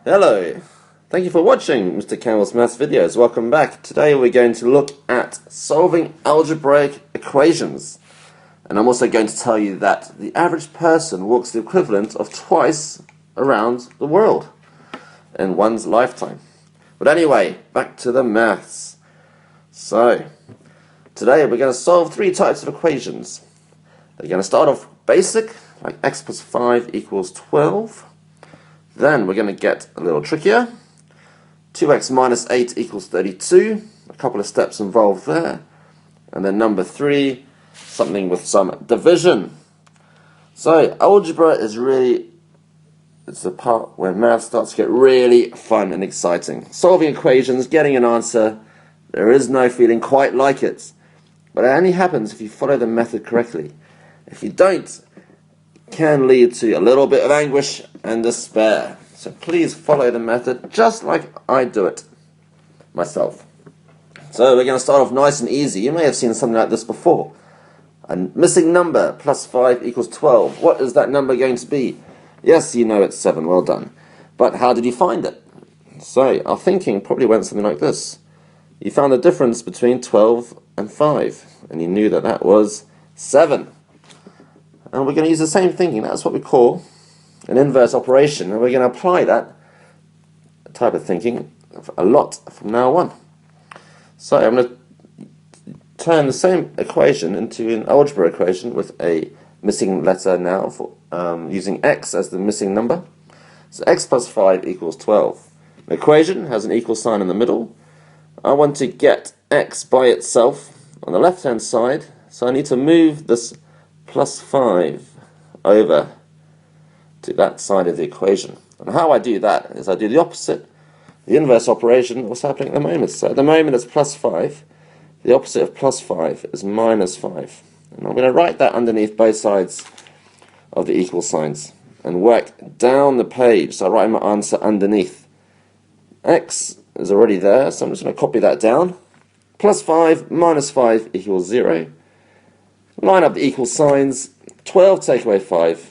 Hello, thank you for watching Mr. Campbell's Maths videos. Welcome back. Today we're going to look at solving algebraic equations. And I'm also going to tell you that the average person walks the equivalent of twice around the world in one's lifetime. But anyway, back to the maths. So, today we're going to solve three types of equations. We're going to start off basic, like x plus 5 equals 12. Then we're going to get a little trickier. 2x minus 8 equals 32. A couple of steps involved there. And then number 3, something with some division. So algebra is it's the part where math starts to get really fun and exciting. Solving equations, getting an answer, there is no feeling quite like it. But it only happens if you follow the method correctly. If you don't, can lead to a little bit of anguish and despair. So please follow the method just like I do it myself. So we're going to start off nice and easy. You may have seen something like this before. A missing number plus 5 equals 12. What is that number going to be? Yes, you know it's 7. Well done. But how did you find it? So our thinking probably went something like this. You found the difference between 12 and 5. And you knew that that was 7. And we're going to use the same thinking. That's what we call an inverse operation. And we're going to apply that type of thinking a lot from now on. So I'm going to turn the same equation into an algebra equation with a missing letter now, for using x as the missing number. So x plus 5 equals 12. The equation has an equal sign in the middle. I want to get x by itself on the left hand side. So I need to move this plus 5 over to that side of the equation. And how I do that is I do the opposite, the inverse operation, what's happening at the moment. So at the moment it's plus 5. The opposite of plus 5 is minus 5. And I'm going to write that underneath both sides of the equal signs and work down the page. So I write my answer underneath. X is already there, so I'm just going to copy that down. Plus 5 minus 5 equals 0. Line up the equal signs. 12 take away 5.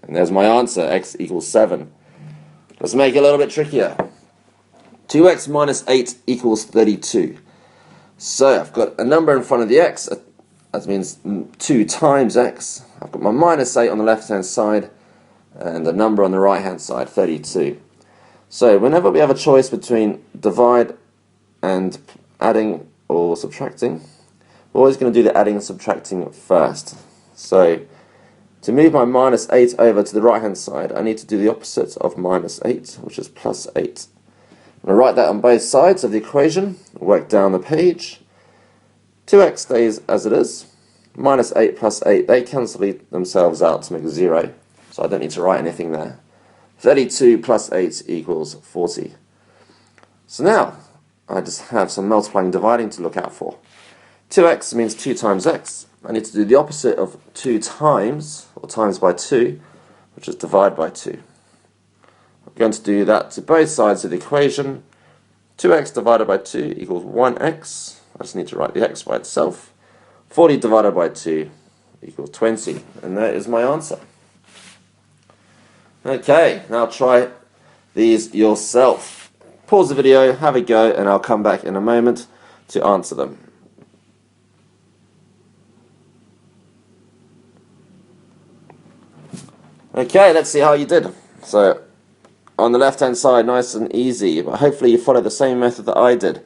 And there's my answer, x equals 7. Let's make it a little bit trickier. 2x minus 8 equals 32. So I've got a number in front of the x. That means 2 times x. I've got my minus 8 on the left hand side and the number on the right hand side, 32. So whenever we have a choice between divide and adding or subtracting, we're always going to do the adding and subtracting first. So to move my minus 8 over to the right hand side, I need to do the opposite of minus 8, which is plus 8. I'm going to write that on both sides of the equation, work down the page. 2x stays as it is. Minus 8 plus 8, they cancel themselves out to make 0. So I don't need to write anything there. 32 plus 8 equals 40. So now, I just have some multiplying and dividing to look out for. 2x means 2 times x. I need to do the opposite of 2 times, or times by 2, which is divide by 2. I'm going to do that to both sides of the equation. 2x divided by 2 equals 1x. I just need to write the x by itself. 40 divided by 2 equals 20. And that is my answer. Okay, now try these yourself. Pause the video, have a go, and I'll come back in a moment to answer them. Okay, let's see how you did. So, on the left hand side, nice and easy, but hopefully you follow the same method that I did.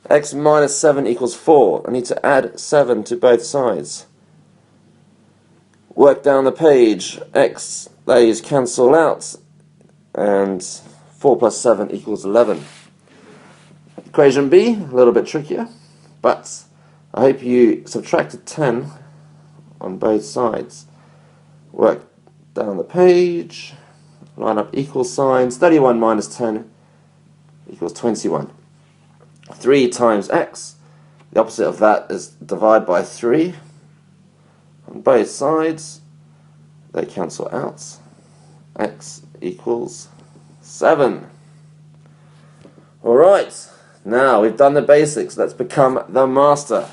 X minus 7 equals 4. I need to add 7 to both sides. Work down the page. X, these cancel out, and 4 plus 7 equals 11. Equation B, a little bit trickier, but I hope you subtracted 10 on both sides. Work down the page, line up equal signs. 31 minus 10 equals 21. 3 times x, the opposite of that is divide by 3. On both sides, they cancel out. X equals 7. Alright, now we've done the basics. Let's become the master.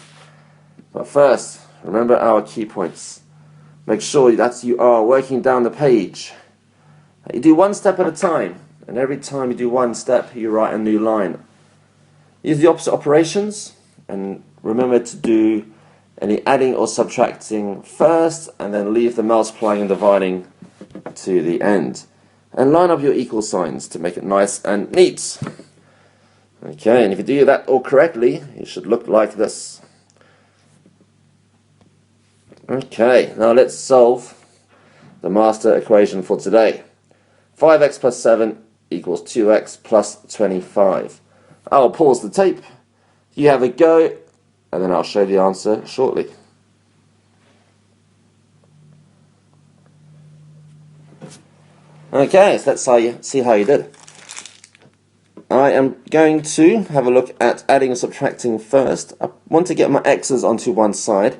But first, remember our key points. Make sure that you are working down the page. You do one step at a time. and every time you do one step you write a new line. Use the opposite operations, and remember to do any adding or subtracting first, and then leave the multiplying and dividing to the end. And line up your equal signs to make it nice and neat. Okay, and if you do that all correctly, it should look like this. Okay, now let's solve the master equation for today. 5x plus 7 equals 2x plus 25. I'll pause the tape, you have a go, and then I'll show the answer shortly. Okay, so let's see how you did. I am going to have a look at adding and subtracting first. I want to get my x's onto one side,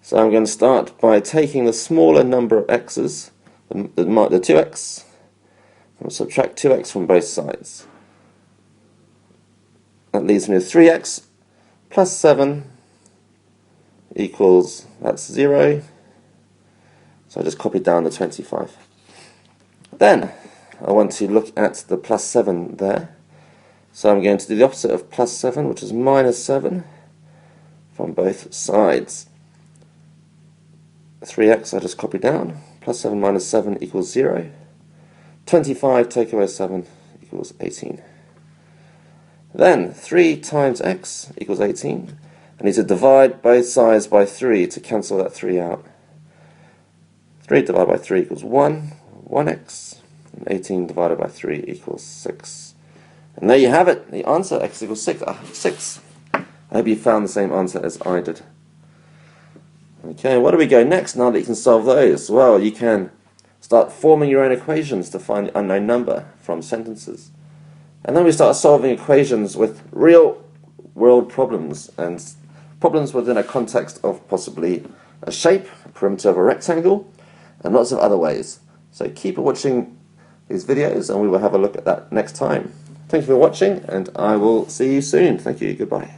so I'm going to start by taking the smaller number of x's, the 2x, and subtract 2x from both sides. That leaves me with 3x plus 7 equals, that's 0. So I just copy down the 25. Then I want to look at the plus 7 there. So I'm going to do the opposite of plus 7, which is minus 7 from both sides. 3x I just copy down. Plus 7 minus 7 equals 0. 25 take away 7 equals 18. Then 3 times x equals 18. I need to divide both sides by 3 to cancel that 3 out. 3 divided by 3 equals 1. 1x. And 18 divided by 3 equals 6. And there you have it, the answer, x equals 6. 6. I hope you found the same answer as I did. Okay, where do we go next now that you can solve those? Well, you can start forming your own equations to find the unknown number from sentences. And then we start solving equations with real world problems, and problems within a context of possibly a shape, a perimeter of a rectangle, and lots of other ways. So keep watching these videos and we will have a look at that next time. Thank you for watching, and I will see you soon. Thank you. Goodbye.